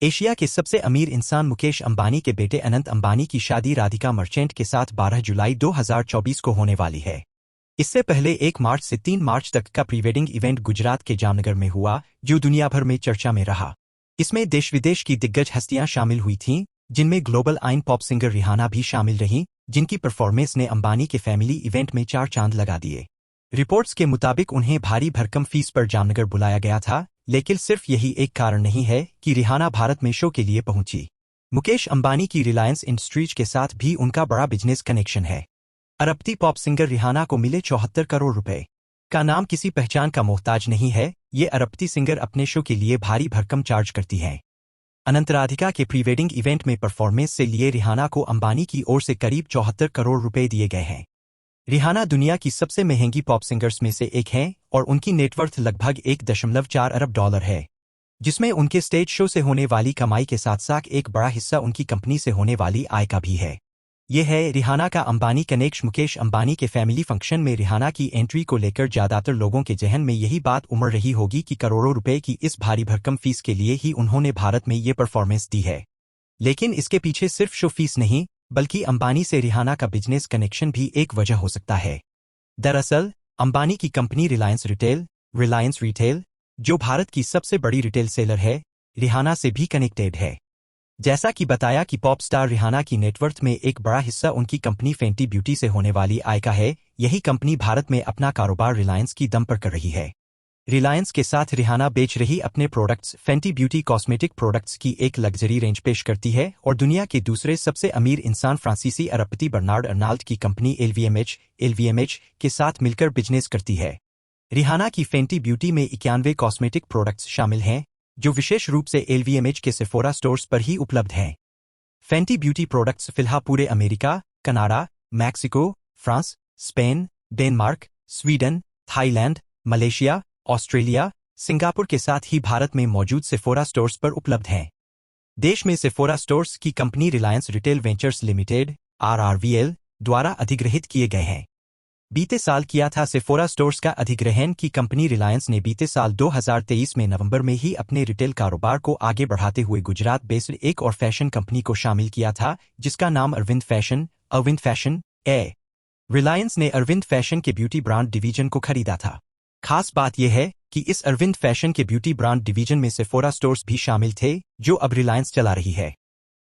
Asia के सबसे अमीर इंसान मुकेश अंबानी के बेटे अनंत अंबानी की शादी राधिका मर्चेंट के साथ 12 जुलाई 2024 को होने वाली है। इससे पहले 1 मार्च से 3 मार्च तक का प्री वेडिंग इवेंट गुजरात के जामनगर में हुआ, जो दुनिया भर में चर्चा में रहा। इसमें देश विदेश की दिग्गज हस्तियां शामिल हुई थीं, जिनमें ग्लोबल आइन पॉप सिंगर रिहाना भी शामिल रहीं, जिनकी परफॉर्मेंस ने अंबानी के फैमिली इवेंट में 4 चांद लगा दिए। रिपोर्ट्स के मुताबिक उन्हें भारी भरकम फीस पर जामनगर बुलाया गया था, लेकिन सिर्फ यही एक कारण नहीं है कि रिहाना भारत में शो के लिए पहुंची। मुकेश अंबानी की रिलायंस इंडस्ट्रीज के साथ भी उनका बड़ा बिजनेस कनेक्शन है। अरबती पॉप सिंगर रिहाना को मिले 74 करोड़ रुपए का नाम किसी पहचान का मोहताज नहीं है। ये अरबती सिंगर अपने शो के लिए भारी भरकम चार्ज करती हैं। अनंत राधिका के प्री वेडिंग इवेंट में परफॉर्मेंस से लिए रिहाना को अंबानी की ओर से करीब 74 करोड़ रुपए दिए गए हैं। रिहाना दुनिया की सबसे महंगी पॉप सिंगर्स में से एक हैं और उनकी नेटवर्थ लगभग 1.4 अरब डॉलर है, जिसमें उनके स्टेज शो से होने वाली कमाई के साथ साथ एक बड़ा हिस्सा उनकी कंपनी से होने वाली आय का भी है। ये है रिहाना का अंबानी कनेक्शन। मुकेश अंबानी के फैमिली फंक्शन में रिहाना की एंट्री को लेकर ज्यादातर लोगों के जहन में यही बात उमड़ रही होगी कि करोड़ों रुपए की इस भारी भरकम फीस के लिए ही उन्होंने भारत में ये परफॉर्मेंस दी है। लेकिन इसके पीछे सिर्फ शो फीस नहीं, बल्कि अंबानी से रिहाना का बिजनेस कनेक्शन भी एक वजह हो सकता है। दरअसल अंबानी की कंपनी रिलायंस रिटेल, जो भारत की सबसे बड़ी रिटेल सेलर है, रिहाना से भी कनेक्टेड है। जैसा कि बताया कि पॉप स्टार रिहाना की नेटवर्थ में एक बड़ा हिस्सा उनकी कंपनी फेंटी ब्यूटी से होने वाली आय का है। यही कंपनी भारत में अपना कारोबार रिलायंस की दम पर कर रही है। रिलायंस के साथ रिहाना बेच रही अपने products Fenty beauty cosmetic products की एक लग्जरी रेंज पेश करती है और दुनिया के दूसरे सबसे अमीर इंसान फ्रांसीसी अरबपति बर्नार्ड अर्नाल्ड की कंपनी एलवीएमएच के साथ मिलकर बिजनेस करती है। रिहाना की फेंटी ब्यूटी में 91 कॉस्मेटिक प्रोडक्ट्स शामिल हैं, जो विशेष रूप से एलवीएमएच के सेफोरा स्टोर्स पर ही उपलब्ध हैं। फेंटी ब्यूटी प्रोडक्ट्स फिलहाल पूरे America, Canada, Mexico, France, Spain, Denmark, Sweden, Thailand, Malaysia, Australia, Singapore के साथ ही भारत में मौजूद सेफोरा स्टोर्स पर उपलब्ध हैं। देश में सेफोरा स्टोर्स की company Reliance retail ventures limited (RRVL) द्वारा अधिग्रहित किए गए हैं। बीते साल किया था सेफोरा स्टोर्स का अधिग्रहण की कंपनी रिलायंस ने बीते साल 2023 में नवंबर में ही अपने रिटेल कारोबार को आगे बढ़ाते हुए गुजरात बेस्ड एक और फैशन कंपनी को शामिल किया था, जिसका नाम अरविंद फैशन है। रिलायंस ने अरविंद फैशन के ब्यूटी ब्रांड डिवीजन को खरीदा था। खास बात यह है कि इस अरविंद फैशन के ब्यूटी ब्रांड डिवीजन में सेफोरा स्टोर्स भी शामिल थे, जो अब रिलायंस चला रही है।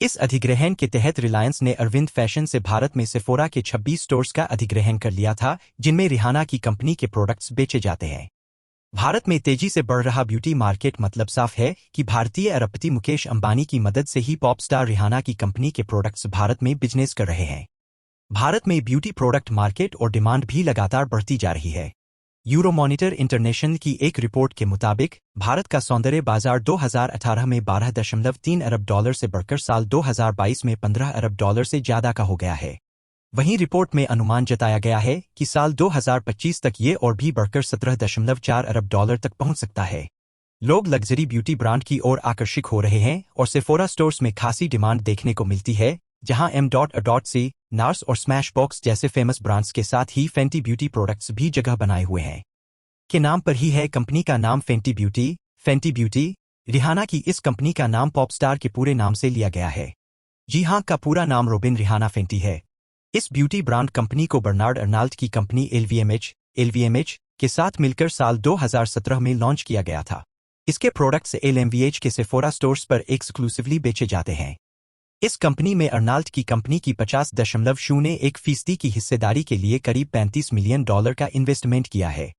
इस अधिग्रहण के तहत रिलायंस ने अरविंद फैशन से भारत में सेफोरा के 26 स्टोर्स का अधिग्रहण कर लिया था, जिनमें रिहाना की कंपनी के प्रोडक्ट्स बेचे जाते हैं। भारत में तेजी से बढ़ रहा ब्यूटी मार्केट मतलब साफ है कि भारतीय अरबपति मुकेश अंबानी की मदद से ही पॉप स्टार रिहाना की कंपनी के प्रोडक्ट्स भारत में बिजनेस कर रहे हैं। भारत में ब्यूटी प्रोडक्ट मार्केट और डिमांड भी लगातार बढ़ती जा रही है। यूरोमॉनिटर इंटरनेशनल की एक रिपोर्ट के मुताबिक भारत का सौंदर्य बाजार 2018 में 12.3 अरब डॉलर से बढ़कर साल 2022 में 15 अरब डॉलर से ज्यादा का हो गया है। वहीं रिपोर्ट में अनुमान जताया गया है कि साल 2025 तक ये और भी बढ़कर 17.4 अरब डॉलर तक पहुंच सकता है। लोग लग्जरी ब्यूटी ब्रांड की ओर आकर्षित हो रहे हैं और सेफोरा स्टोर्स में खासी डिमांड देखने को मिलती है, जहां M.A.C, नार्स और स्मैशबॉक्स जैसे फेमस ब्रांड्स के साथ ही फेंटी ब्यूटी प्रोडक्ट्स भी जगह बनाए हुए हैं। के नाम पर ही है कंपनी का नाम फेंटी ब्यूटी। रिहाना की इस कंपनी का नाम पॉप स्टार के पूरे नाम से लिया गया है। जी हां, का पूरा नाम रोबिन रिहाना फेंटी है। इस ब्यूटी ब्रांड कंपनी को बर्नार्ड अर्नाल्ड की कंपनी एलवीएमएच के साथ मिलकर साल 2017 में लॉन्च किया गया था। इसके प्रोडक्ट्स LVMH के सेफोरा स्टोर्स पर एक्सक्लूसिवली बेचे जाते हैं। इस कंपनी में अर्नाल्ड की कंपनी की 50.01% की हिस्सेदारी के लिए करीब $35 मिलियन का इन्वेस्टमेंट किया है।